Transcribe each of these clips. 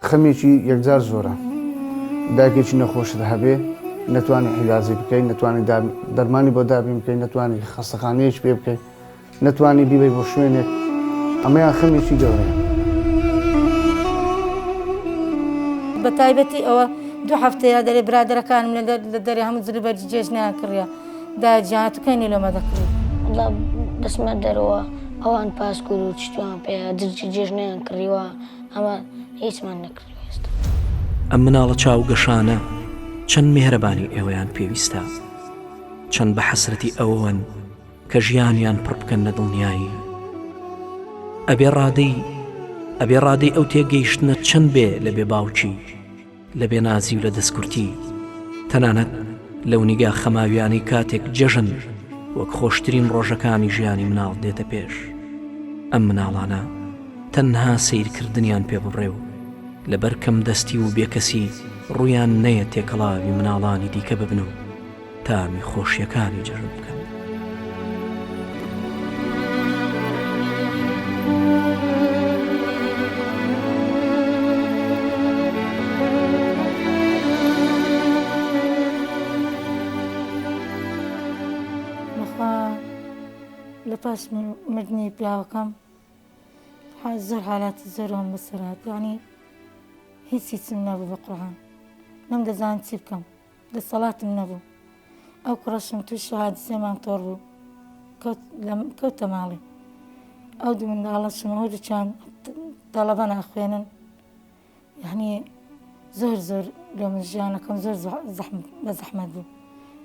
خەمیێکی یەکجار زۆرە. دایکێکی نەخۆشت هەبێ نەتوانی عیلاجی بکەیت، نەتوانی دەرمانی بۆ دابین بکەیت، نەتوانی خەستەخانەیەک پێ بکەیت، نەتوانی بیبەی بۆ شوێنێک، ئەمەیان خەمیێکی گەورەیە. بە تایبەتی ئەوە 2 هەفتەیە دەرێ برادەرەکانم لە دەرێ هەموو زر بەرج جێژنیان کڕیە داجیاتەکەینی لەمە دەکرێت دەسمە دەرەوە ئەوان پاسکول و چتوان پێ درجی جێژنیان کڕیوە ئەمە هیچمان نەکردی ئێستا. ئەم مناڵە چاو گەشانە چەند میهرەبانی ئێوەیان پێویستە، چەند بە حەسرەتی ئەوەن کە ژیانیان پڕ بکەن لە دڵنیایی. ئەبێ ڕادەی ئەو تێگەیشتنە چەند بێ لە بێ باوکی، لە بێ نازی و لە دەستکورتی، تەنانەت لەو نیگا خەماویانی کاتێک جەژن وەک خۆشترین ڕۆژەکانی ژیانی مناڵ دێتە پێش. ئەم مناڵانە تەنها سیرکردنیان پێ بڕێ و لەبەر کەم دەستی و بێکەسی ڕوویان نەیە تێکەڵاوی مناڵانی دیکە ببن و تامی خۆشیەکانی جەژن بکەن. لەپاش مردنی پیاوەکەم زۆر حالاتی زۆرم بەسەرات، یعنی هیچم نەبوو بە قورعان، نەمدەزانم چی بکەم، دەسەڵاتم نەبوو. ئەو کوڕەشم توی شەهادی 3 مانگ تۆڕ بوو کەوتە ماڵی. ئەو 2 منداڵەشم هەردووکیان تەڵەبە ناخوێنن، یعنی زۆر لە من ژیانەکەم زۆر بە زەحمەت بوو،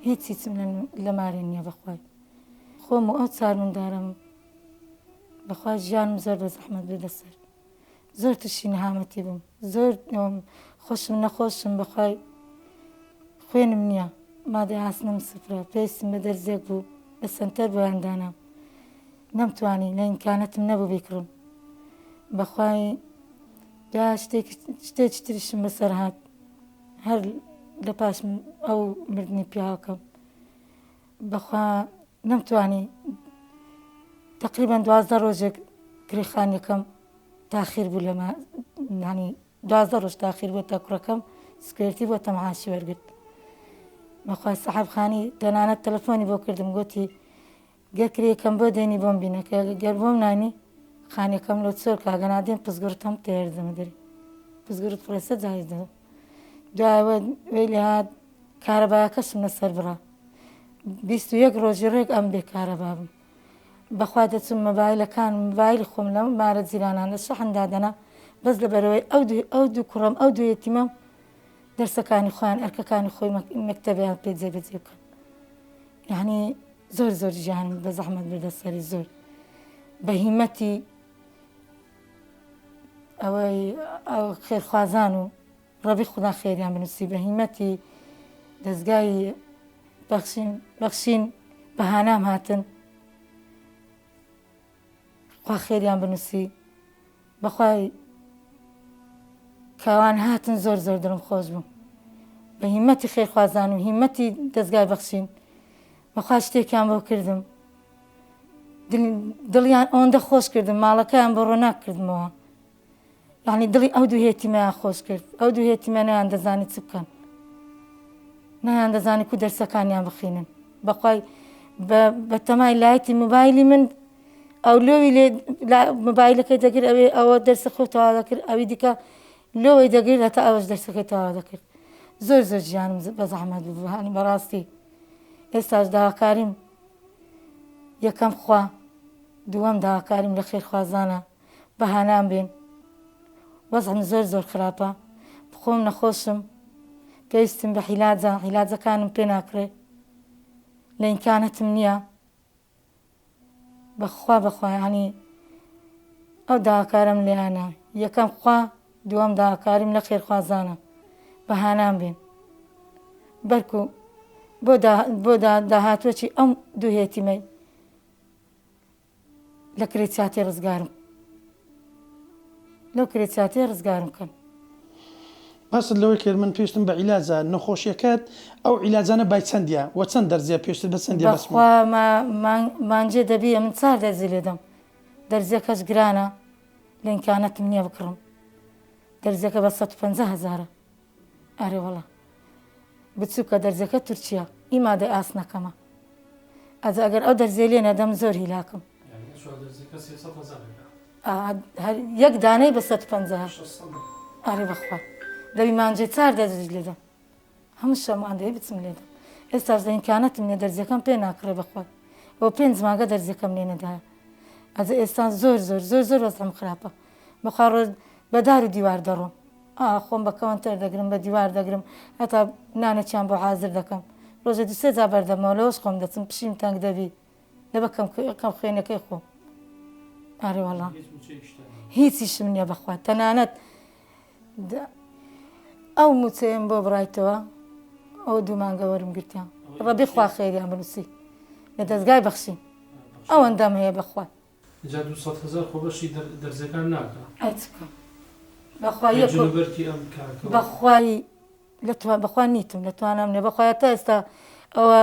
هیچم لە مارێ نییە بەخوای. خۆم و ئەو 4 منداڵم بەخوا ژیانم زۆر بە زەحمەت بەدەسەر، زۆر تووشی نەهامەتی بووم، زۆر خۆشم نەخۆشم بەخوای خوێنم نییە، مادەی ئاسنم سفرە، پێویستم بە دەرزێک بوو بە سەنتەر بۆیاندانام، نەمتوانی لە ئیمکانەتم نەبوو بیکڕم. بەخوای شتێکی تریشم بەسەر هات هەر لە پاش ئەو مردنی پیاوەکەم، بەخوا نەمتوانی تقریبا 12 ڕۆژێک گرێخانیەکەم تاخیر بوو، لەمە ینی 12 ڕۆژ تاخیر بوو تا کوڕەکەم سکوێرتی بۆ تەماشی وەرگرت. بەخوای سەحابخانی تەنانەت تەلەفۆنی بۆ کردم، گوتی گەکرێکم بۆ دێنی بۆم بینە کە گەر بۆم نانی خانەکەم لۆ چۆر کاگەنادێن پزگورتم تێردەمە دەری پزگورت فڕێسە جایدەوە. دوایەوە وێ لێ هات کارەبایەکەشم لەسەر بڕا، 21 ڕۆژی ڕێک ئەم بێکارەبا بووم. بەخوا دەچم مۆبایلەکان مۆبایلی خۆم لەم مارە جیرانان لە شەحندادەنا بەس لەبەرەوەی ئەو 2 کوڕم ئەو 2 یەتیمەم دەرسەکانی خۆیان ئەرکەکانی خۆی مەکتەبیان پێ جێبەجێ بکەن. یعنی زۆر ژیانم بە زەحمەت بەدەسەری، زۆر بە هیمەتی ئەوەی خێرخوازان و ڕەبی خودا خێریان بنووسی، بە هیمەتی دەستگای بەخشین بەهانام هاتن، خوا خێریان بنووسی، بەخوای کاوان هاتن زۆر دڵم خۆش بوو، بە هیمەتی خێرخوازان و هیمەتی دەستگای بەخشین بەخوا شتێکیان بۆ کردم، دڵیان ئەوەندە خۆش کردم، ماڵەکەیان بە ڕۆناک کردمەوە، یعنی دڵی ئەو 2 یەتیمەیان خۆش کرد. ئەو 2 یەتیمە نەیان دەزانی چ بکەن، نەیان دەزانی کو دەرسەکانیان بخینن. بەخوای بە تەمای لایەتی مۆبایلی من ئەو لۆوی لێ مۆبایلەکەی دەگرت، ئەوە دەرسە خۆ تەواو دەکرد، ئەوی دیکە لۆوەی دەگرت هەتا ئەوەش دەرسەکەی تەواو دەکرد. زۆر ژیانم بە زەحمەت بوو، هەنی بەڕاستی. ئێستاش داواکاریم یەکەم خوا، دووەم داواکاریم لە خێرخوازانە بەهانام بێن. وەزعم زۆر خراپە، خۆم نەخۆشم، پێویستم بە عیلاجەکانم پێ ناکرێ، لە ئیمکانەتم نییە. بەخوا ینی ئەو داواکارم لێیانە، یەکەم خوا، دووەم داواکاریم لە خێرخوازانە بەهانام بێن، بەرکو بۆ داهاتوەکی ئەم 2 یەتیمەی لە کرێچاتی ڕزگارم، لەو کرێچاتی ڕزگارم کەن. باست لەوەی کرد من پێویستم بە عیلاجە نەخۆشیەکەت، ئەو عیلاجانە بای چەندیە و چەند دەرزیە پێویست بە چەندی بەسم؟ بەخوا مانجێ دەبیە من 4 دەرزی لێدەم، دەرزیەکەش گرانە، لە ئیمکانەتم نییە بکڕم، دەرزەکە بە 150,000 ئەرێ وەڵا بچووکە دەرزەکە تورکیا ئیمادە ئاسنەکەمە ئەگەر ئەو دەرزێ لێ نەدەم زۆر هیلاکم یەک دانەی بە 150 ئەرێ بەخوا دەبی مانجێ 4 دەرزی لێدەم هەموو شەماندەیە بچم لێدەم ئێستا دەینکانەتم لێ دەرزەکەم پێ ناکڕێ بەخوا ئەوە 5 مانگە دەرزەکەم لێ نەدایە ئەزە ئێستا زۆر وەزعم خراپە بەخوا ڕۆژ بەدار و دیوار دەڕۆم خۆم بە کەوەنتەر دەگرم بە دیوار دەگرم هەتا نانەچیان بۆ حازر دەکەم ڕۆژە 2-3 جا بەردەمەوە لەوەش خۆم دەچم پشیم تەنگ دەبی لەبە کەم خوێنەکەی خۆم ئارێ وەڵا هیچیشم نییە بەخوا تەنانەت ئەو موچەیەم بۆ بڕایتەوە ئەو 2 مانگە وەرم گرتیان ڕەبی خوا خێریان بنووسی لە دەستگای بەخشین ئەوەندەم هەیە بەخوا 200,000 خۆ بەشی دەرزەکان ناکە بەخوا نیتم لەتوانم لێ بەخوایە تا ئێستا ئەوە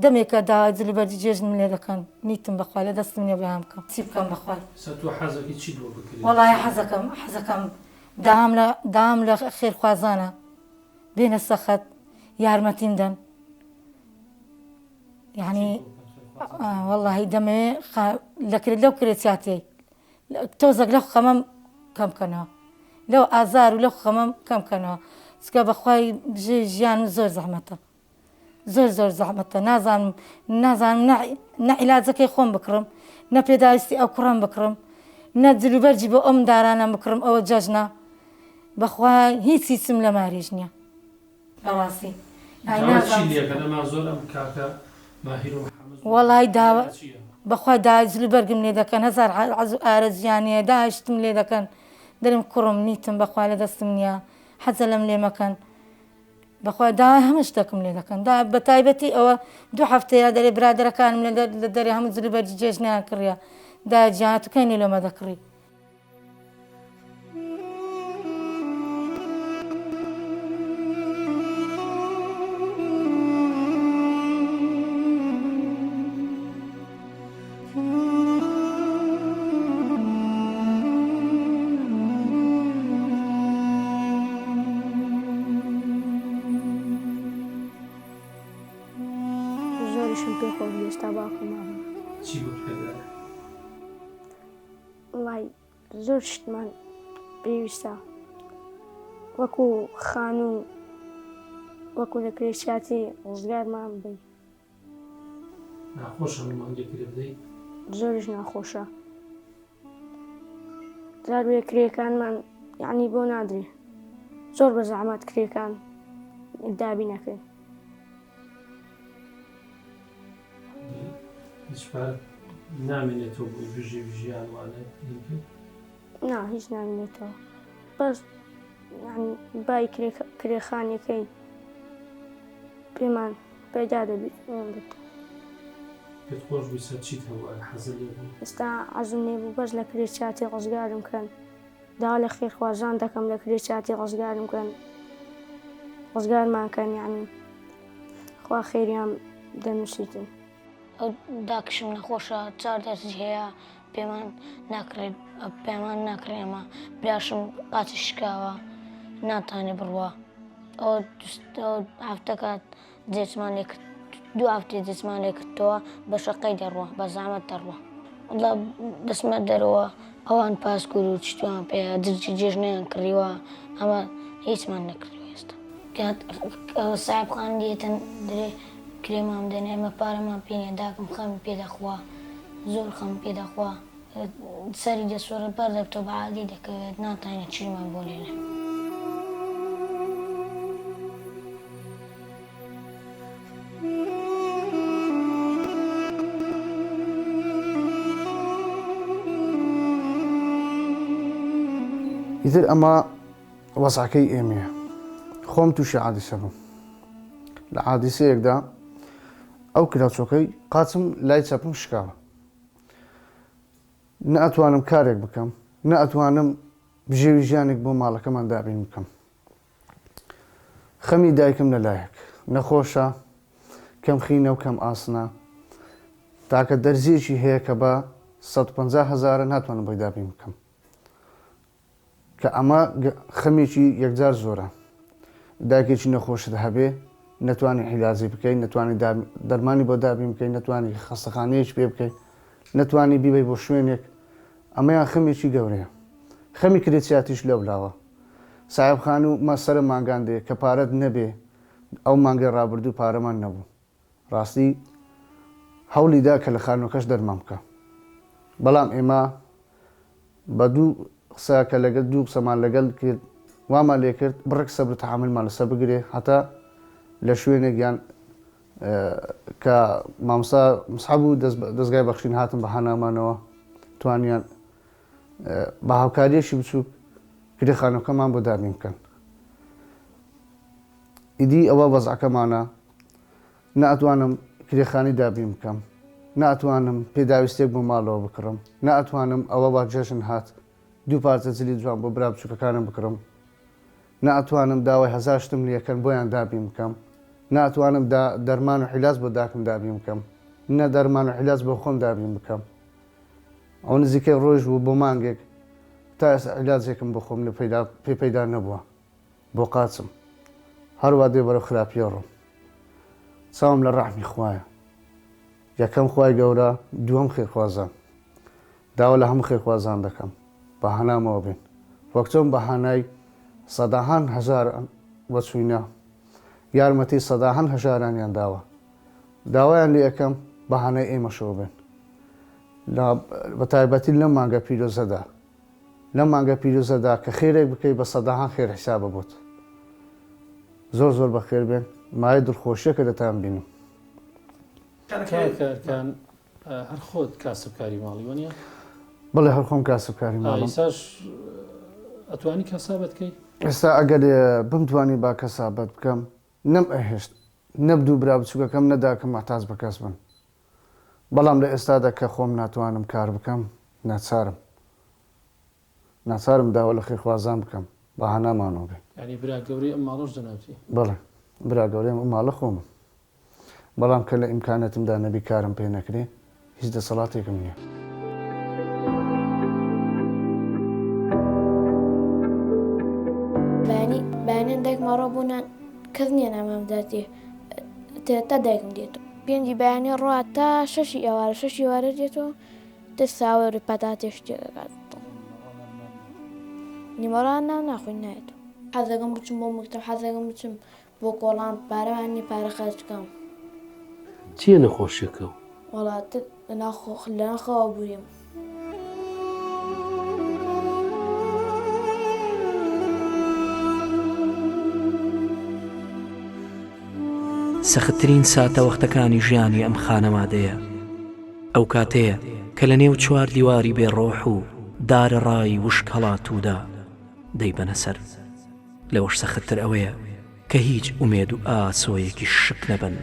دەمێکە داوای جلوبەرجی جێژنم لێ دەکەن نیتم بەخوا لە دەستم نیە بەیان بکەم چی بکەم بەخوای وەڵای حەزەکەم دام لە خێرخوازانە بێنە سەخت یارمەتیم دەن یعنی واللهی دەمەوێ لەو کرێچاتەی تۆزەک لەو خەمەم کەمکەنەوە لەو ئازار و لەو خەمەم کەمکەنەوە چکە بەخوای ژیان زۆر زەحمەتە زۆر زەحمەتە نازانم نە عیلاجەکەی خۆم بکڕم نە پێداویستی ئەو کوڕم بکڕم نە جلوبەرجی بۆ ئەم دارانە بکڕم ئەوە جەژنە بەخوا هیچم لە ماریش نییە بەڕاستی وەڵای بەخوای داوای جلوبەرگم لێ دەکەن 1000 ئارەزیانەیە داهشتم لێ دەکەن دەرم کوڕم نیتم بەخوا لە دەستم نییە حەزە لەم لێ مەکەن بەخوا داوای هەموو شتێکم لێ دەکەن بە تایبەتی ئەوە 2 هەفتەیە دەرێ برادەرەکانم لە دەرێ هەموو جلوبەرجی جێژنیان کڕیە دا جیانەتەکەینی لەمە دەکڕی زۆریشم پێ خۆش ئێستا باوکم وڵای زۆر شتمان پێویستە وەکو خان و وەکو لە کرێچاتی ڕزگارمان بی زۆریش ناخۆشە زاروێ کرێکانمان یعنی بۆ نادرێ زۆر بە زەحمەت کرێکان دابی نەکەین نامێنێتەوە بۆی بژێ ژیانوانە نا هیچ نامێنێتەوە بەس بای کرێخانەکەی پێمان پەیدا دەبێت پێت خۆش بووی سەر چیت هەوە حەزت لێ بوو ئێستا حەزم لێ بوو بەس لە کرێچاتی ڕزگارم کەن داوا لە خێرخوازان دەکەم لە کرێچاتی ڕزگارم کەن ڕزگارمان کەن یعنی خوا خێریان دەنووسیتن ئەو داکشم نەخۆشە 4 دەرزی هەیە پێمان ناکرێمە براشم قاچی شکاوە ناتوانێ بڕوە ئەو هەفتەکات جێچمان لێ کرد 2 هەفتەی جێچمان لێ کردەوە بە شەقەی دەڕوە بە زەحمەت دەڕوە دەسمە دەرەوە ئەوان پاسکور و چتوان پێ درجی جێژنیان کڕیوە ئەمە هیچمان نەکردوە ئێستا ساحبخان دێتن درێ کرێمام دەنێ ئەمە پارەمان پێنیە داکەم خەمی پێدەخوا زۆر خەم پێدەخوا سەری دەسوەڕە بەر دەبتەوە بە عادی دەکەوێت ناتوانێت چیمان بۆ لێنێ ئیتر ئەمە وەزعەکەی ئێمەیە خۆم تووشی عادیسە بووم لە عادیسەیەکدا ئەو کراچۆکەی قاچم لای چەپم شکاوە نە ئەتوانم کارێک بکەم نە ئەتوانم بژێوی ژیانێک بۆ ماڵەکەمان دابین بکەم خەمی دایکم لەلایەک نەخۆشە کەم خینە و کەم ئاسنە تاکە دەرزیەکی هەیە کە بە 150,000 ناتوانم بۆی دابین بکەم کە ئەمە خەمێکی یەکجار زۆرە دایکێکی نەخۆشت هەبێ نەتوانی حیلازی بکەین نەتوانی دەرمانی بۆ دابی بکەین نەتوانی خەستەخانەیەک پێ بکەین نەتوانی بیبەی بۆ شوێنێک ئەمەیان خەمێکی گەورەیە خەمی کرێچیاتیش لەو لاوە ساحبخان و مەسەرە ماگان دێ کە پارەت نەبێ ئەو مانگەی ڕابردوو پارەمان نەبوو ڕاستی هەوڵیدا کە لە خانووکەش دەرمان بکە بەڵام ئێمە بە دوو قسە کە لەگەل دوو قسەمان لەگەڵ کرد وامان لێ کرد بڕێک سەبر تەحملمان لەسەر بگرێ هەتا لە شوێنێک یان کە مامۆستا مسحەب و دەستگای بەخشین هاتن بە هەنامانەوە توانیان بە هاوکاریەشی بچووک کرێخانەکەمان بۆ دابین بکەن ئیدی ئەوە وەزعەکەمانە ناتوانم کرێخانی دابین بکەم ناتوانم پێداویستێک بۆ ماڵەوە بکڕم ناتوانم ئەوە وا جەژن هات دوو پارچە جلی جوان بۆ برا بچووکەکانم بکڕم ناتوانم داوای هەزار شتم لێکەن بۆیان دابین بکەم ناتوانم دەرمان و حیلاز بۆ داکم دابین بکەم نە دەرمان و حیلاز بۆ خۆم دابین بکەم ئەو نزیکەی ڕۆژ بوو بۆ مانگێک تا ئێستا عیلازێکم بۆ خۆم پێ پەیدا نەبووە بۆ قاچم هەروە دێ بەرەو خراپیە ڕۆم چاوم لە ڕەحمی خوایە یەکەم خوای گەورە دووەم خێرخوازان داوا لە هەموو خێرخوازان دەکەم بە هەنامەوە بین وەک چۆن بەهانای سەداهان هەژار وەچووینە یارمەتی سەداهان هەژارانیان داوە داوایان لێ یەکەم بەهانای ئێمەشەوە بێن بە تایبەتی لەم مانگە پیرۆزەدا لەم مانگە پیرۆزەدا کە خێرێک بکەیت بە سەداهان خێر حیسابە بۆت زۆر زۆر بەخێر بێن مای دڵخۆشیەکە دەتان بینم کارەکان هەر خۆت کاسبکاری ماڵی وەنیە بڵێ هەر خۆم کاسبکاری ماڵم ئێساش ئەتوانی کەسابەت بکەیت ئێستا ئەگەر بمتوانی با کەسابەت بکەم نەم ئەهێشت نەبدوو برا بچووکەکەم نەداکەم محتاج بە کەس بن بەڵام لە ئێستادا کە خۆم ناتوانم کار بکەم ناچارم داوە لە خێرخوازان بکەم بە هەنامانەوە بێ ینی برا گەورەی ئەم ماڵۆش دەناوتی بەڵێ برا گەورەم ماڵە خۆمم بەڵام کە لە ئیمکانەتمدا نەبی کارم پێ نەکرێ هیچ دەسەڵاتێکم نییە بەیانیان دایک ماڕۆ بوونان کەس نییە نامامداتێ تا دایکم دێتەوە پێنجی بەیانی ڕوا تا شەشی ئێوارە دێتەوە تە ساوەڕی پەتاتێ شتێکات نیمەڕان ناخۆین نایێت حەزەکەم بچم بۆ مکتەب حەزەکەم بچم بۆ کۆڵام پارەوانی پارە خەرجکەم چییە نەخۆشیەکە و وڵات لە ناخەوە بوویم سەختترین ساتە وەختەکانی ژیانی ئەم خانەمادەیە ئەو کاتەیە کە لە نێو چوار دیواری بێڕۆح و دارە ڕای وشک هەڵاتوودا دەیبەنە سەر لەوەش سەختتر ئەوەیە کە هیچ ئومێد و ئاسۆیەکی شک نەبن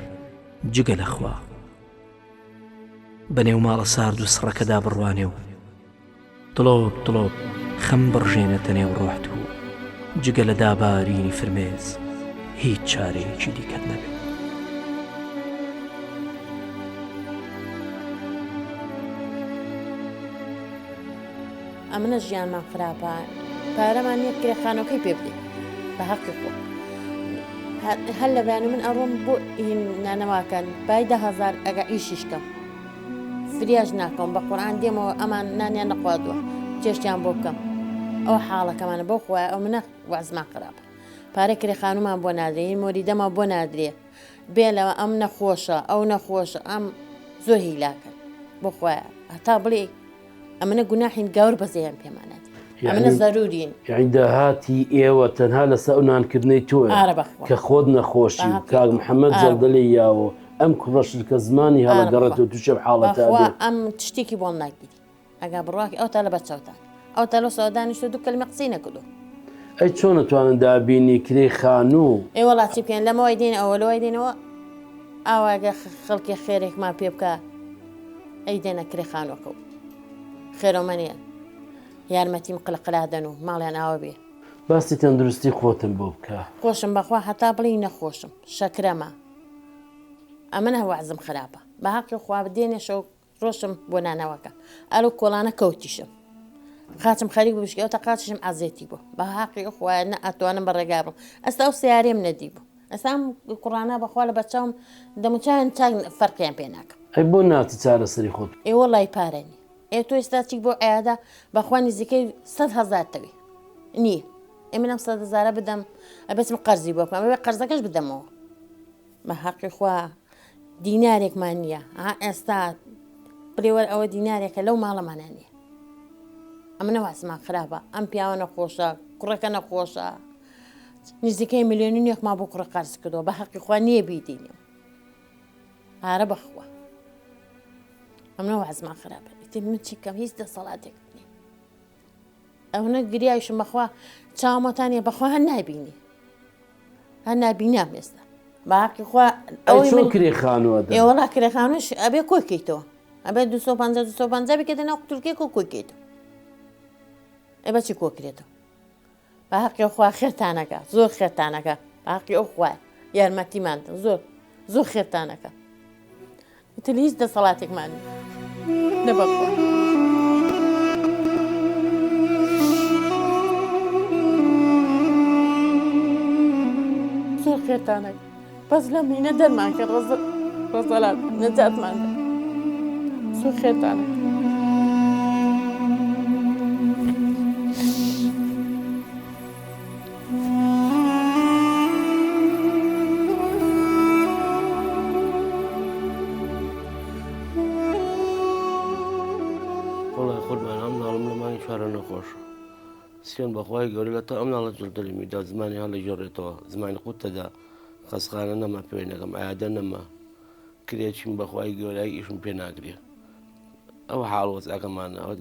جگە لەخوا بەنێو ماڵە سارد و سڕەکەدا بڕوانێ و دڵۆب خەم بڕژێنێتە نێو ڕۆحت و جگە لە دابارینی فرمێز هیچ چارەیەکی دیکەت نەبێت ئەمنە ژیانمان خراپە پارەمان نییە کرێخانەکەی پێ بدەین بە حەقی خۆ هەر لە بەیان من ئەڕۆم بۆ هین نانەواکەن بای 10,000 ئەگە ئیشیشکەم فریاش ناکەم بە قورئان دێمەوە ئەمان نانیان نەخوادووە چێشتیان بۆ بکەم ئەو حاڵەکەمانە بۆ خۆیان ئەو منە وەزمان خراپە پارەی کرێخانومان بۆ نادرێ هین مۆری دەما بۆ نادرێ بێ لەوە ئەم نەخۆشە ئەو نەخۆشە ئەم زۆر هیلاکەن بۆ خۆیان هەتا بڵێ ئەمنە گوناحین گەور بەزەیان پێمانات ئەمنە زەرورین یعنی داهاتی ئێوە تەنها لەسەر ئەو نانکردنەی تۆیە کە خۆت نەخۆشی و کاک محەممەد زەردەلی یاوە ئەم کوڕەشت کە زمانی هەڵەگەڕێتەوە تووشە حاڵەتە ئەم تشتێکی بۆم ناگیری ئەگا بڕواکی ئەو تا لە بەرچەوتان ئەو تا لە سەودانیشتە دوو کەلمە قسەی نەکردو ئەی چۆن نەتوانن دابینی کرێخانوو ئێ وڵاتی پێیان لەمەوەی دێن ئەوە لەوەی دێنەوە ئاواگە خەڵکی خێرێکمان پێ بکە ئەی دێنە کرێخانوەکە و خێرۆمەنیە یارمەتیم قلقلادەن و ماڵیان ئاوە بێ باسی تەندروستی خۆتم بۆ بکە خۆشم بەخوا هەتا بڵی نەخۆشم شەکرەمە ئەمنە وەعزم خراپە بە حەقی خوا بدێنێ شەو ڕۆشم بۆ نانەوەکە ئەلو کۆڵانە کەوتیشم قاچم خەریک بشکی ئەو تا قاچشم ئازێتی بوو بە حەقی خوایە ئەتوانم بەڕێگا بم ئەستا ئەو سیارێم نەدی بوو ئەسام قوڕانە بەخوا لە بەچەوم دەموچیان چاک فەرقیان پێ ناکەم ئەی بۆ ناتی چارەسەری خۆت ئێوە لای پارەنی تۆ ئێستا چیک بۆ ئادا بەخوا نزیکەی 100,000 تەوی نییە ئێمە لەم 100,000 بدەم ئەبێتم قەرزی بۆ بکەم ئەوێ قەرزەکەش بدەمەوە بە حەقی خوا دینارێکمان نییە ئێستا بڵێوەر ئەوە دینارێکە لەو ماڵەمانە نییە ئەمە نەواسمان خراپە ئەم پیاوە نەخۆشە کوڕەکە نەخۆشە نزیکەی ملیۆنێکما بۆ کوڕە قەرز کردەوە بە حەقی خوا نییە بیدینیم ئارە بەخوا ئەم نەوازمان خراپە من چیکەم هیچ دەسەڵاتێک نییە ئەوە گریایشم بەخوا چاومەتانیە بەخوا هەر نابینی هەر نابینام ئێستا بە حەقی خوا ئەوەی کرێخانوە ئێوەڵا کرێخانوش ئەبێ کۆکەیتەوە ئەبێ 250 بکێتە ناو تورکێک و کۆکەیتەوە ئێبە چی کۆکرێتەوە بە حەقی خوا خێرتانەکە زۆر خێرتانەکە بە حەقی ئەو خوایە یارمەتیمانتە زۆر خێرتانەکە تر هیچ دەسەڵاتێکمان نەبەخوا زۆر خێرتانەکە بەس لە مینە دەرمان کرد ڕەزەلات نەجاتماندا زۆر خێرتانەکە سیان بەخوای گەورە لە تا ئەم ناڵە جڵدەلیمیدا زمانی هەڵە ژێڕێتەوە زمانی قوتەدا خەسخانە نەما پێ نەکەم ئاادە نەما کرێکیم بەخوای گەورای ئیشم پێ ناگرێ ئەوە حاڵوەز ئەەکەمانە ئەوە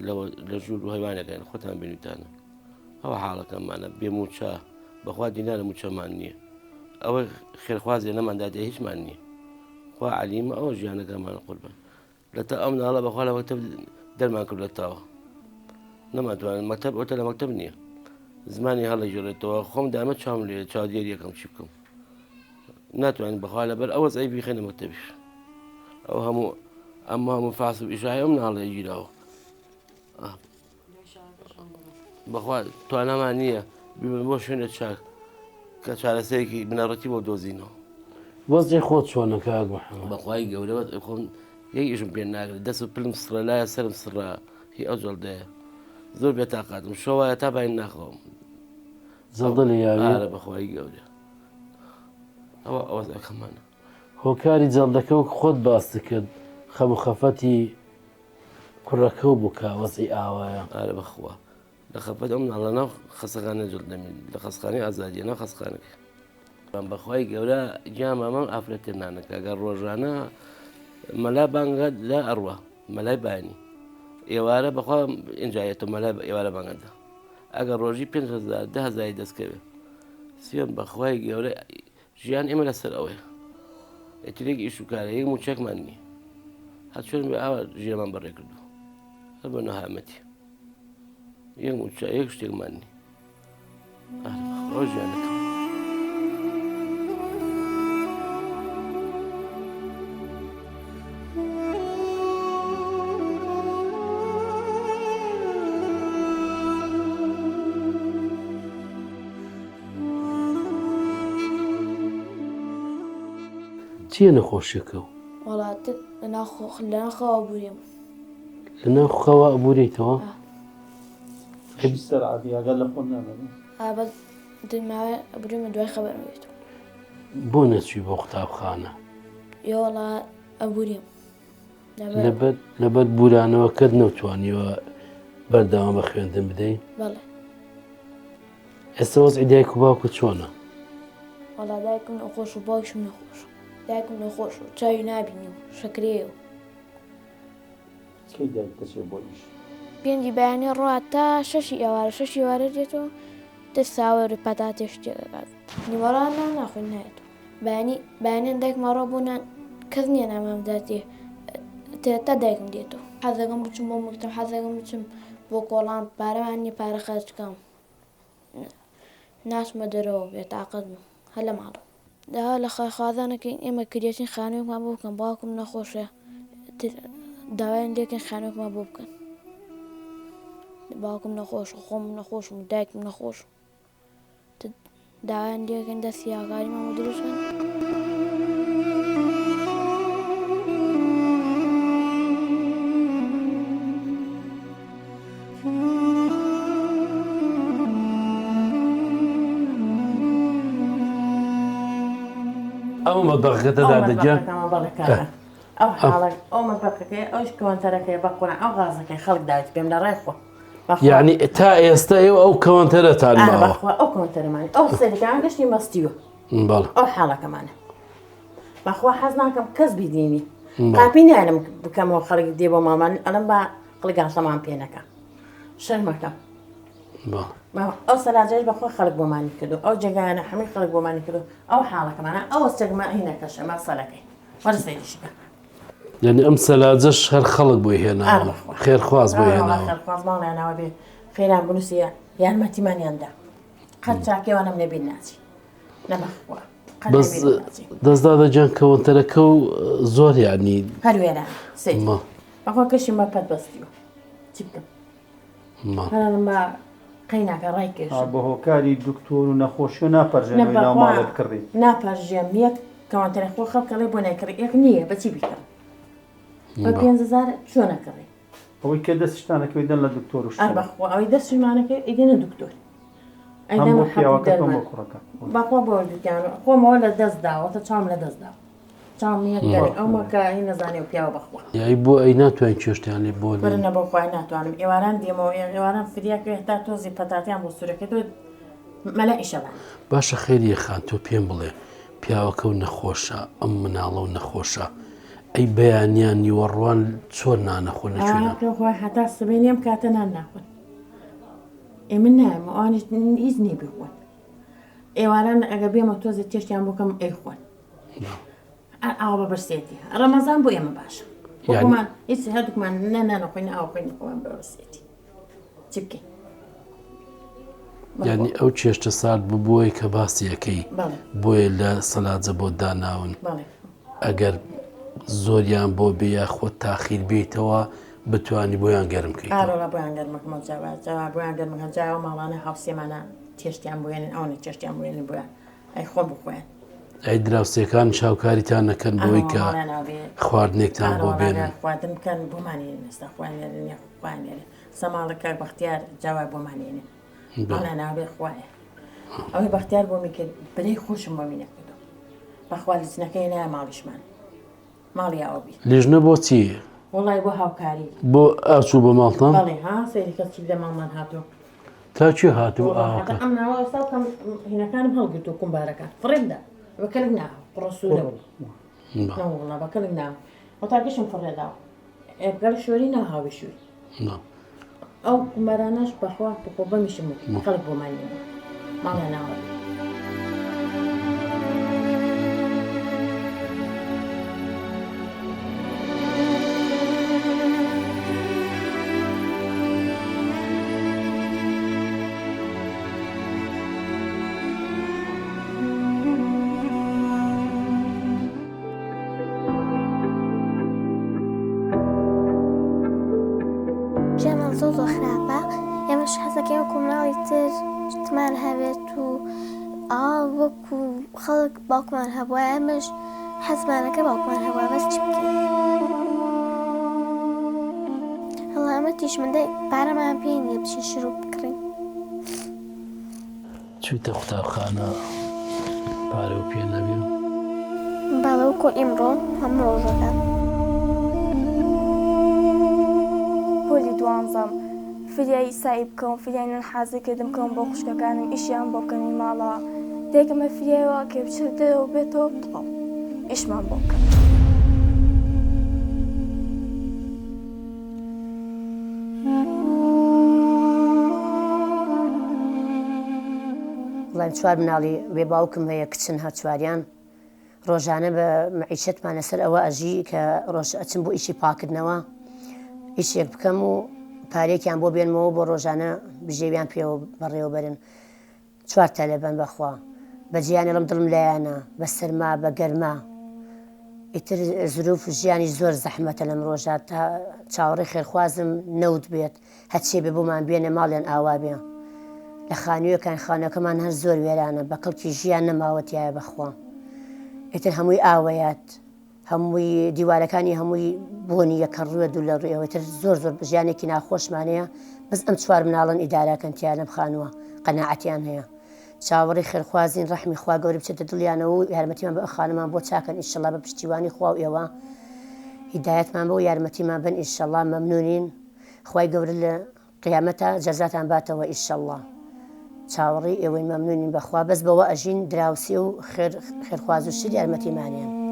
لە ژوور و هەیوانەکەن خۆتان بینیتانە ئەوە حاڵەکەمانە بێموچە بەخوا دینارە موچەمان نییە ئەوە خێرخوازێ نەماندادێ هیچمان نییە خوا علیمە ئەوە ژیانەکەمانە قوربان لە تا ئەم ناڵە بەخوا لە مەکتەب دەرمان کرد لە تاوە نەماتوانن مەکتەب ئەوتە لە مەکتەب نییە زمانی هەڵە ژێڕێتەوە خۆم دامە چاوم لێ چاودێر یەکەم چی بکەم ناتوانین بەخوا لەبەر ئەوە ئەی بیخێنە مەکتەبیش ئەو هەموو فاس و ئیشای ئەم ناڵە گیراوە بەخوا توانەمان نییە بیبن بۆ شوێنە چاک کە چارەسەرێکی بنەڕەتی بۆ دۆزینەوە وەزی خۆت چۆنەکە بەخوای گەورەوە خۆم یەک ئیشم پێ ناگرێت دەست و پلم سڕە لایە سرم سڕە هی ئەو جەڵدەیە زۆر بێتاقاتم شەوایە تا باین ناخەوم زەڵدە لە یاوی بەخوای گەورە ئەوە ئەوەکەمانە هۆکاری جەڵدەکە و خۆت باسی کرد خەم و خەفەتی کوڕەکە و بووکە وەزی ئاوایە ئارە بەخوا لە خەفەت ئەم ناڵە ناو خەسەخانە جڵدەمین لە خەسخانەی ئازادیە ناو خەسخانەکە بەخوای گەورە گیان مامەم ئافرەتێ نانەکە ئەگەر ڕۆژانە مەلا بانگە لە ئەڕوە مەلای بانی ئێوارە بەخوا ئینجایەتە مەلای ئێوارە بانگەدا ئەگەر ڕۆژی 5,000 10,000 دەستکەوێت سیۆن بەخوای گەورە ژیان ئێمە لەسەر ئەوەیە ئەترێک ئیش و کارە یەک موچەکمان نییە هەر چۆن ئاوا ژێمان بەڕێ کردو هەر بە نەهامەتی یەک موچە یەک شتێکمان نی ئەو ژیانەکە چییە نەخۆشیەکە و وڵات لە ناخەوە بووریم لە ناوخەوە ئەبووریتەوە سەرعادیاگەر لە خۆن نامێنێ ئابەت دماوێ بوریمە دوای خەبەرمێت بۆ نەچوی بۆ قوتابخانە یۆڵا ئەبووریم لەبەر بورانەوە کەت نەوتوانیوە بەردەوام بە خوێندن بدەیت بەڵێ ئێستا وەزعی دایک و باوکت چۆنە وەڵا دایکم نەخۆش و باوکشم نەخۆش دایکم نەخۆش و چاوی نابینی و شەکرێ و پێنجی بەیانی ڕات تا 6 ئێوارە 6 ئێوارە دێتەوە دە ساوەڕی پەتاتێ شتێکات نیوەڕان ناخۆین نایێت بەیانیان دایکمەڕۆ بوونان کەس نییە نامامداتێ تا دایکم دێتەوە حەزەکەم بچم بۆ مکتەب حەزەکەم بچم بۆ کۆڵام پارەمان نیە پارە خەرجکەم ناچمە دەرەوە بێتاقەت بوو هەر لە ماڵەوە داوا لە خەرخوازانەکەین ئێمە کریێتین خانوویەکمان بۆ بکەن باوکم نەخۆشە داوایان لێکن خانوویەکمان بۆ بکەن باوکم نەخۆش خۆم نەخۆشم دایکم نەخۆش داوایان لێکەن دەستی یاکاری مامە دروستکەن ئەو مەتبەخەکەتەدا دەجێ ئەو حاڵک ئەو مەتبەخەکەی ئەوش کەوانتەرەکەی بە قورآن ئەو غازەکەی خەڵک داوێت پێم لە ڕێی خۆ یعنی تا ئێستا ئێوە ئەو کەوانتەرەتان ماوە ئەو کەوانتەرەمانی ئەو سەرەکان گەشتی مەستیوە ئەو حاڵەکەمانە بەخوا حەز ناکەم کەس بیدینی قاپی نایەنم بکەمەوە خەڵک دێ بۆ مامان ئەلم بە قڵگاسەمان پێ نەکە شەرمەکەم ئەو سەلاجەش بەخۆ خەڵک بۆمانی کردو ئەو جێگایانە هەمووی خەڵک بۆمانی کردو ئەو حاڵەکەمانە ئەو چەکمە هینەکەشە مەسەلەکەی وەرە سەیریشەکە یعنی ئەم سەلاجەش هەر خەڵک بۆی هێناوە خێرخواز بۆی هێناوە خێرخوازماڵیانەوە بێ خێران بنووسیە یارمەتیمانیاندا قەت چاکێوانم نەبین ناچی نەبەخوا بەس دەستدا دەجان کەوانتەرەکە و زۆر یعنی هەروێرە سێ بەخوا کەشی مە پەت بەستیوە چی بکەم هەرم بە قەیناکە ڕای کێش بە هۆکاری دکتۆر و نەخۆشی و ناپەرژێنەوەی ناوماڵە بکڕی ناپەرژێم یەک کەوانتەرە خۆ خەڵکەڵێ بۆ نەکڕی یەک نییە بەچی بیکەم بە 5,000 چۆ نەکڕی ئەوەی کە دەستشتانەکەی دەن لە دکتۆر و بەخوا ئەوەی دەستشمانەکە ئیدێنە دکتۆر بەخوا بۆ دوکیان خۆمەوە لە دەست داوەتە چاوم لە دەست داوە چاوم یەک دەرێ ئەومەکە هی نەزانێ و پیاوە بەخوا یای بۆ ئەی ناتوانین کێشتیان لێ بۆ بەرنە بۆ خوای ناتوانم ئێواران دێمەوە ئێواران فریاکە هێتا تۆزی پەتاتیان بۆ سوورەکە تۆ مەلە ئیشەبان باشە خێریە خان تۆ پێم بڵێ پیاوەکە و نەخۆشە ئەم مناڵە و نەخۆشە ئەی بەیانیان نیوەڕوان چۆر نانەخۆ نەخۆی هەتا سبێنیم کاتە نان ناخۆن ئێمە نایمە ئەوانش هیچ نێ بخۆن ئێواران ئەگە بێمە تۆزە تێشتیان بۆکەم ئەی خۆن ئاوا بە بەرسێتی ڕەمەزان بۆ ئێمە باشە بۆمان هیچ هەردووکمان نەنانەخۆین ئاوخۆین خۆیان بە بەرسێتی چی بکەین یعنی ئەو چێشتە سال ببووی کە باسیەکەی بۆیە لە سەلاجە بۆ داناون ئەگەر زۆریان بۆ بێ خۆت تاخیر بێتەوە بتوانی بۆیان گەرمکەیت بۆیان گەرمەکەمە جاوا بۆیان گەرمەکە جاوە ماڵانە هاوسێمانە تێشتیان بۆێنن ئەوە تێشتیان بێنن بۆیان ئەی خۆم بخۆیان ئەی دراوسەکان شاوکاریتان نەکەن بۆی کە خواردنێکتان بۆ بێنن خواردن بکەن بۆمانێنن ئێستا خوانێنێ خوانێنێ سەماڵەکە بەختیار جاوای بۆمانێنێ ئەوە ناوێ خوایە ئەوەی بەختیار بۆ میکرد بەلەی خۆشم بۆ می نەکردو بەخوا لیچنەکەی نایە ماڵیشمان ماڵی ئەوبی لیژنە بۆ چی؟ وڵای بۆ هاوکاری بۆ ئاچوو بە ماڵتان؟ بەڵێ ها سەیری کەسی لە ماڵمان هاتووە تا چی هاتوو ئاوەکە؟ ئەم ناوە ئێستا کەم هینەکانم هەڵگرتو کومبارەکان فڕێمدا بەکەلک ناوە پڕۆسوورە نەوەڵا بەکەلک ناوە ئەو تاگەشم فڕێداوە ئێگەر شوێری ناهاوی شووی ئەو کومبارانەش بەخوا بخۆ بەمیشم خەڵک بۆمانی ماڵە ناوە زۆر خراپە ئێمەش حەزەکەی وەکو مناڵی تر شتمان هەبێت و وەکو خەڵک باوکمان هەبووە ئەمەش حەزمانەکە باوکمان هەبووە بەس چی بکەین هەڵامەتیش مندای پارەمان پێی نییە بچین شروع بکڕین چوویتە قوتابخانە پارە و پێ نەبێ باڵە وەکو ئیمڕۆ هەموو ڕۆژەکان پۆلی دوانزەم فریایی سایی بکەم فریای حازی کردم کەم بۆ خوشکەکانم ئیشیان بۆ بکەنی ماڵەوە دێکمە فریایەوە کە بچێتەوە بێتەوە بڵاو ئیشمان بۆ بکەم وڵام چوار مناڵی وێ باوکم هەیە کچن هەچواریان ڕۆژانە بە مەعیشەتمانە سەر ئەوە ئەژی کە ڕۆژ ئەچم بۆ ئیشی پاکردنەوە ئیشێک بکەم و پارێکیان بۆ بێنمەوە بۆ ڕۆژانە بژێویان پێوە بەڕێوە بەرن چوار تەلەبەن بەخوا بە جیانەڵم دڵم لایەنە بە سەرما بە گەرما ئیتر زروف ژیانی زۆر زەحمەتە لەم ڕۆژات تا چاوەڕێی خێرخوازم نەوت بێت هەچێ بێ بۆمان بێنە ماڵیان ئاوا بێ لە خانوویەکان خانەکەمان هەر زۆر وێرانە بە کەڵکی ژیان نەماوەتیایە بەخوا ئیتر هەمووی ئاوەیات هەمووی دیوارەکانی هەمووی بۆنی یەکە ڕووە دوو لە ڕوێەوەتر زۆر ژیانێکی ناخۆشمانەیە بەس ئەم چوار مناڵن ئیداراکەنتیا لەم خانووە قەناعەتیان هەیە چاوەڕی خێرخوازین ڕەحمی خوا گەورە بچێتە دڵیانەوە و یارمەتیمان بە خانەمان بۆ چاکەن ئینشەڵا بە پشتیوانی خوا و ئێوە هیدایەتمان بە و یارمەتیمان بن ئینشەڵا مەمنونین خوای گەورە لە قیامەتە جەزاتان باتەوە ئینشەڵا چاوەڕی ئێوەی مەمنونین بەخوا بەس بەوە ئەژین دراوسی و خێرخواز و شر یارمەتیمانیان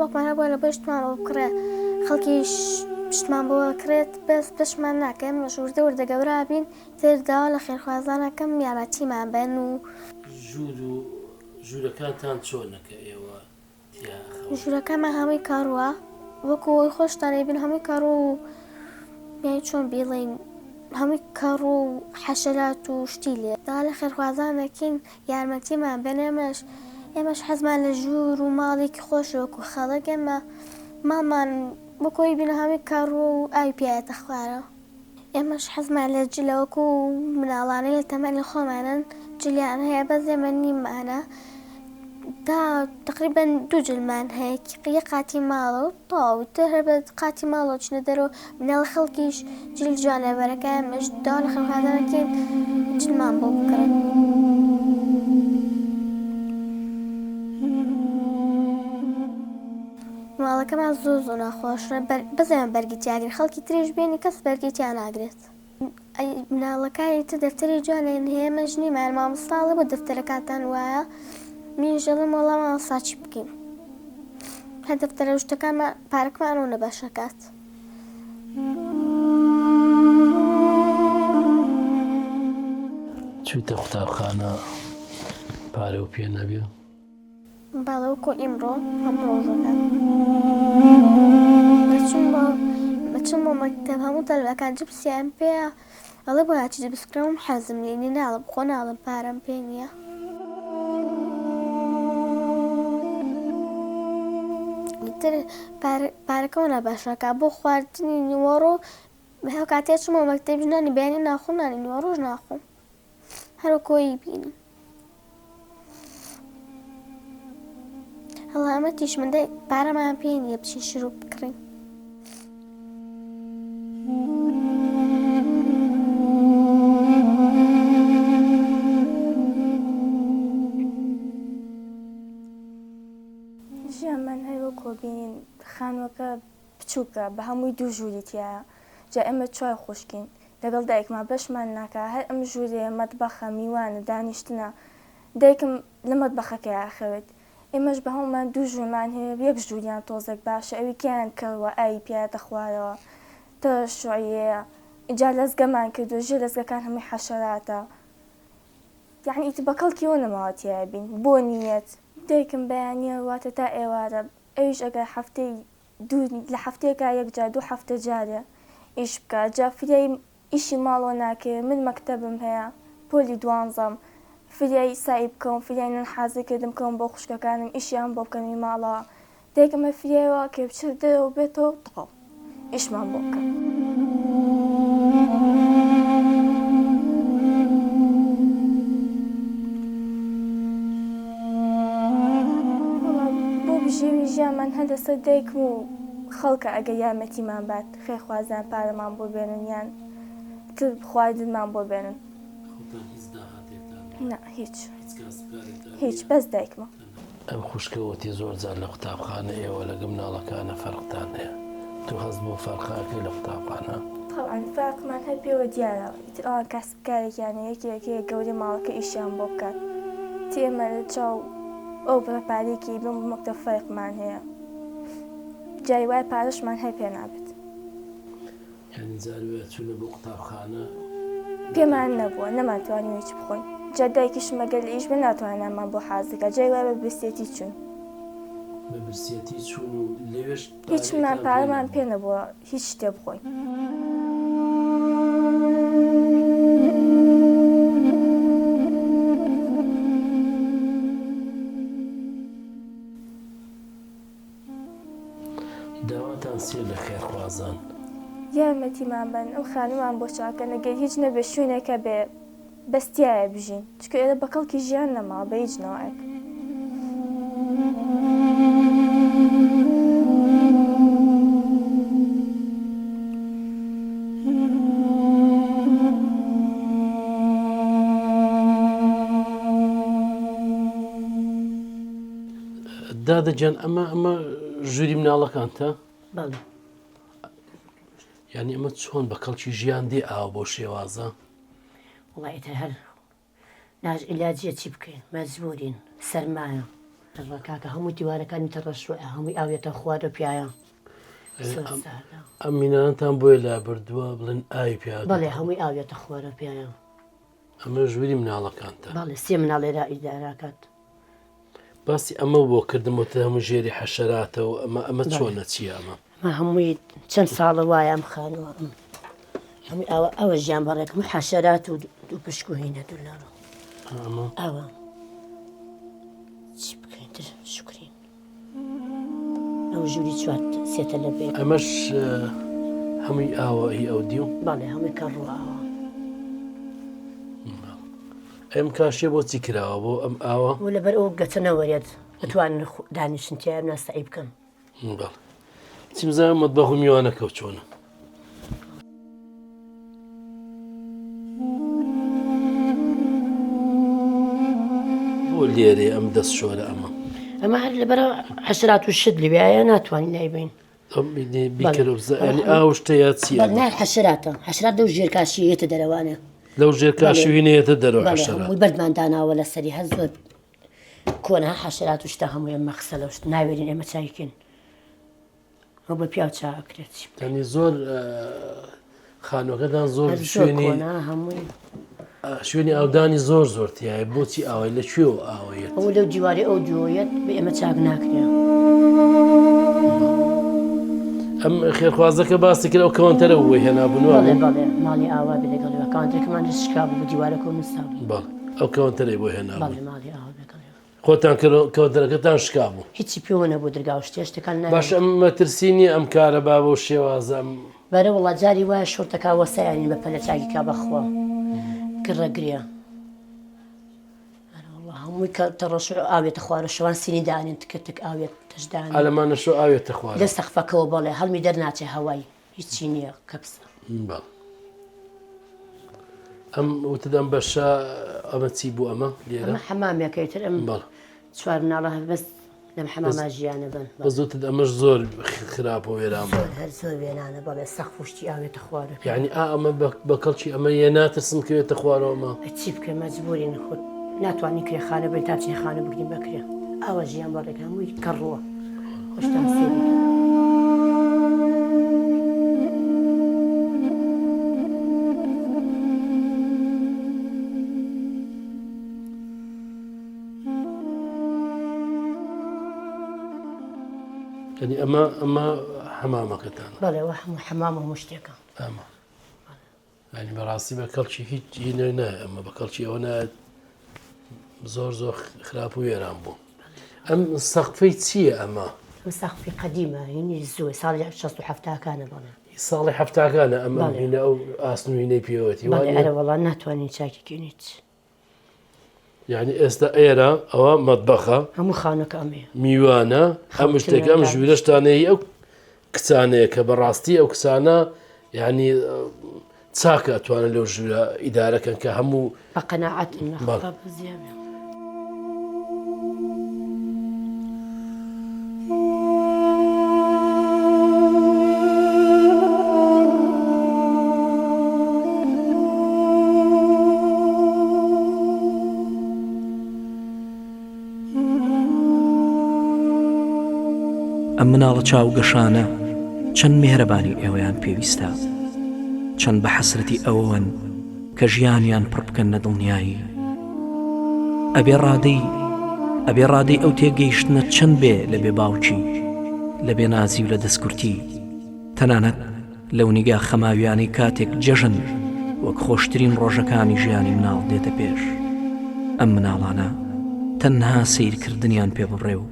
بۆکمانە بۆ لە بەشتمانەوە بکڕێ خەڵکی پشتمان بۆ کرێت بەس پشتمان ناکەم ژووردە وردە گەورە بین تێداوە لە خێرخوازانەکەم یارمەتیمان بن و ژوور و ژوورەکانتان چۆنەکە ئێوە ژوورەکەمان هەمووی کاڕووە وەکو خۆشتانەی بن هەمووی کاڕ و چۆن بیڵین هەمووی کاڕ و حەشەرات و شتی لێ دا لە خێرخوازانەکەین یارمەتیمان بن ئێمەش حەزمان لە ژوور و ماڵێکی خۆش وەکو خەڵک ئێمە ماڵمان بکۆی بینە هەمووی کاڕ و ئاوی پایەتە خوارە ئێمەش حەزمان لە جلەوەکو مناڵانەی لە تەمەنی خۆمانن جلیان هەیە بەس ئێمە نیممانە دا تقریبا 2 جلمان هەیە یەک قاتی ماڵە و تەواو هەر بە قاتی ماڵەوە چنە دەرەوە مناڵ خەڵکیش جل جوانەبەرەکە ئێمەش دا لە خێرخوازانەکەین جلمان بۆ بکڕن ماڵەکەمان زۆر ناخۆشە بەزێمە بەرگیتیاگیر خەڵکی تریش بێنی کەس بەرگیتیان ناگرێت مناڵەکانی تر دەفتەری جوانیان هەیە مەژنیمان مامۆستاڵە بۆ دەفتەرەکانتان وایە منیژەڵم وەڵام مامۆستا چی بکەین هەر دەفتەرە شتەکان پارەکمانەوە نەبەشەکات چوویتە قوتابخانە پارە و پێ نەبێ باڵەوەکۆ ئیمڕۆ هەم ڕۆژەکان بەچم بۆ مەکتەب هەموو تەلبەکان جبسیان پێە ئەڵێ بۆ هاچی جبسکرەوەم حەزم لێنی ناڵم خۆ ناڵم پارەم پێ نییە تر پارەکەەوە نەباشەکە بۆ خواردنی نیوەڕۆ هەو کاتێ چمەوە مەکتەب ژنانی بەیانی ناخۆنانی نیوەڕۆژ ناخۆم هەرو کۆی بینم هەڵامەتیش من پارەمان پێ نییە بچین شروع بکڕین ژیانمان هەیە کۆبینین خانووەکە بچووکە بە هەمووی 2 ژووری تایە جا ئێمە چوار خوشکین لەگەڵ دایکمان بەشمان ناکە هەر ئەم ژوورێ مەتبەخە میوانە دانیشتنە دایکم لە مەتبەخەکە یاخەوێت ئێمەش بە هەمومان 2 ژوورمان هەیە یەک ژووریان تۆزێک باشە ئەوی کیان کەوە ئاوی پیاتە خوارەوە تە شوعەیە ئیجا لەزگەمان کردو ژێر لەزگەکان هەمووی حەشەراتە یعنی ئیتر بە کەڵکیەوە نەماوەتیایە بین بۆ نیەت دایکم بەیانیە واتە تا ئێوارە ئەویش ئەگەر هەفتەی لە هەفتەیەکە یەکجار 2 هەفتە جارە ئیش بکە جا فریای ئیشی ماڵەوە ناکرێ من مەکتەبم هەیە پۆلی 12 فریای سایی بکەم فریای نان حازرکردم بکەم بۆ خوشکەکانم ئیشیان بۆ بکەمی ماڵەوە دایکمە فریایەوە کە بچێت دەرەوە بێتەوە تەواو ئیشمان بۆ بکەم بۆ بژێوی ژیانمان هەر لەسەر دایکم و خەڵکە ئەگەر یارمەتیمان بات خێرخوازان پارەمان بۆ بێنن یان تر خواردنمان بۆ بێنن هیچ بەس دایکمە ئەم خوشکەوەتی زۆر جار لە قوتابخانە ئێوە لەگە مناڵەکانە فەرقتان هەیە تو هەست بۆ فەرقاکەی لە قوتابخانە طبعا فەرقمان هەر پێوە دیارە ئەوان کەسبکارێکیانە یەکێکەیە گەوری ماڵەکە ئیشیان بۆ بکات تێمە لە چاو ئەو بەپارێکی بم مەکتەب فەرقمان هەیە جای وای پارەشمان هەر پێ نابێت یعنی جاروێ چوونە بۆ قوتابخانە پێمان نەبووە نەماتوانین هیچ بخۆین جا دایکیش مەگەر لە ئیش بە ناتوانانمان بۆ حازەکە جای وای بە بەستێتی چوون بە برسێتی چوون و لەوێش هیچمان پارەمان پێ نەبووە هیچ شتێ بخۆین. داواتان سێ لە خێرخوازان یارمەتیمان بن ئەم خانومان بۆ چاکە نەگەر هیچ نەبێ شوێنێکە بێ بەستیایە بژین چکە ئێرە بە کەڵکی ژیان نەما بە هیچ ناوایەک. دادەجان ئەمە ژووری مناڵەکانتە؟ بەڵێ. یعنی ئەمە چۆن بە کەڵکی ژیان دێ ئاوە بۆ شێوازە؟ وڵایەتە هەر ناژ عیلاجیە چی بکەین مەجبورین سەرمایە ڕکاکە هەموو دیوارەکانی تەڕەشوە هەمووی ئاوێتە خوارە پیاە. ئەم مینانتان بۆیە لا بردووە بڵێن ئاوی پیا بەڵێ هەمووی ئاوێتە خوارە پیاە. ئەمە ژووری مناڵەکانتە؟ بەڵێ سێ مناڵێرا ئیداراکات. باسی ئەمە بۆ کردمەوە هەموو ژێری حەشەراتەوە ئەمە چۆنە چیە ئەمە؟ هەمووی چەند ساڵە وایە ئەم خانووە هەمووی ئەوە ژیان بەڕێکم حەشەرات و دوو پشک و هینە دوولارە ئەوە چی بکەین تر شکرین ئەو ژووری چوار سێتە لە بێت. ئەمەش هەمووی ئاوە هی ئەو دیو؟ بەڵێ هەمووی کەڕوە ئاوە. ئەم کاشێ بۆچی کراوە بۆ ئەم ئاوە؟ و لەبەر ئەو گەچە نەوەرێت بتوانن دانیشتیای ناسایی بکەم. بەڵێ چیمزانم مەتبەخ و میوانەکە چۆنە؟ بۆ لێرێ ئەم دەست شۆرە ئەمە هەر لەبەرە حەشرات و شت لەوێایە ناتوانین لایبین. ینی ئاو شتەیە چیە؟ نار حەشراتە حەشرات لەو ژێرکاشیەتە دەرەوانە لەو ژێرکاشوینەیەتە دەرەوە حەشرات بەردمانداناوە لە سەری هەر زۆر کۆنا حەشرات و شتە هەمووی مەخسە لەو شت ناوێرین ئێمە چاکین ئەو بە پیا چاکرێت. ینی زۆر خانوەکەدان زۆر شوێنی هەمووی شوێنی ئاودانی زۆر زۆرتیایە بۆچی ئاوای لەکوێ و ئاوەیەت؟ ئەو لەو دیواری ئەو جوۆیەت بە ئێمە چاک ناکرێ. ئەم خێرخوازەکە باسی کرد ئەو کەوانتەرە وی هێنابوونەوە بەڵێ ماڵی ئاوا بێ لەگەڵەوە کەوانتەرەکەمان شکا بوو بە دیوارەکە و نووسا بوو. بەڵێ ئەو کەوانتەرەی بۆ هێنابوو. بەڵێ ماڵی ئاوا بێگەڵەوە خۆتان کەوانتەرەکەتان شکا بوو؟ هیچی پێوە نەبوو دەرگا و شتێشتەکان باش ئەم مەترسینی ئەم کارە با بۆ شێوازە بەرە وڵا جاری وایە شۆرتەکە وەسایانی بە پەلە چاکی کا بەخوا گڕەگرێ هەمووی کە تەڕەش ئاوێتە خوارە شەوان سینی دانین تکتک ئاوێت تشدان ئەلەمانە شۆ ئاوێتە خوارە لە سەقفەکەەوە بەڵێ هەڵمی دەرناچێ هەوای هیچی نییە کەپسە. ئەم وتدەم بەشە ئەمە چی بوو ئەمە لێرە حەمامێکەکەیتر ئەم چوار مناڵە بەس لەم حەماما ژیانە بن بەزوتت ئەمەش زۆر خراپە وێران هەر زۆر وێنانە بەڵێ سەقف شتی ئاوێتە خوارە یعنی ئەمە بە کەڵکی ئەمە یە ناترسم کەوێتە خوارەوەمە چی بکە مەجبورین خۆت ناتوانانی کرێخانە بێت تا چێ خانە بگرین بکرێ ئەوە ژیان بەڕێک هەمووی کەڕووە خۆشتان سێری. ینی ئەمە حەمامەکەتان؟ بەڵێ هەموو حەمام هەموو شتێکە ئەمە ینی بەڕاستی بە کەڵکی هیچ هینە نایە ئەمە بە کەڵکی ئەوە نایەت زۆر خراپ و وێران بوو. ئەم سەقفەی چییە ئەمە؟ ئەم سەقفی قەدیمە هینی زۆر ساڵی 67کانە بەڵێ ساڵی هەفتاکانە ئەمە هینە ئەو ئاسنوینەی پێوەتی ئەرە وەڵان ناتوانین چاکیکەینیت. یعنی ئێستا ئێرە ئەوە مەتبەخە هەموو خانەکە ئەمەیە میوانە ئەم شتێک ئەم ژوورەشتانەیە ئەو کچانەیە کە بەڕاستی ئەو کچانە یعنی چاکە ئەتوانە لەو ژوورە ئیدارەکەن کە هەموو بە قەناعەت زیابێ. ئەم مناڵە چاوگەشانە چەند میهرەبانی ئێوەیان پێویستە چەند بە حەسرەتی ئەوەن کە ژیانیان پڕ بکەن نە دڵنیایی ئەبێ ڕادەی ئەبێ ڕادەی ئەو تێگەیشتنە چەند بێ لە بێ باوچی لە بێ نازی و لە دەستکورتی تەنانەت لەو نیگا خەماویانی کاتێک جەژن وەک خۆشترین ڕۆژەکانی ژیانی مناڵ دێتە پێش ئەم مناڵانە تەنها سیرکردنیان پێ بڕێ و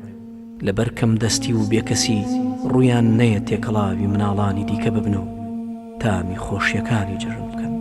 لەبەر کەم دەستی و بێکەسی ڕویان نەیە تێکەڵاوی مناڵانی دیکە ببن و تامی خۆشیەکانی جەژن بکەن